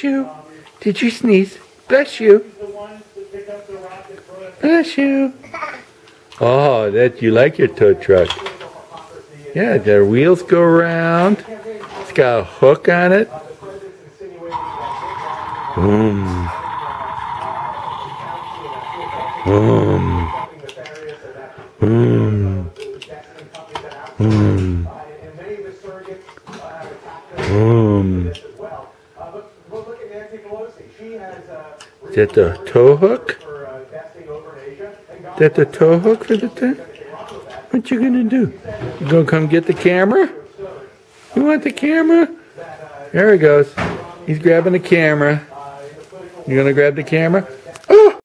Bless you. Did you sneeze? Bless you. Bless you. Oh, that you like your tow truck. Yeah, their wheels go around. It's got a hook on it. Boom. Boom. Boom. Boom. Boom. Is that the tow hook? Is that the tow hook for the thing? What you gonna do? You gonna come get the camera? You want the camera? There he goes. He's grabbing the camera. You gonna grab the camera? Oh!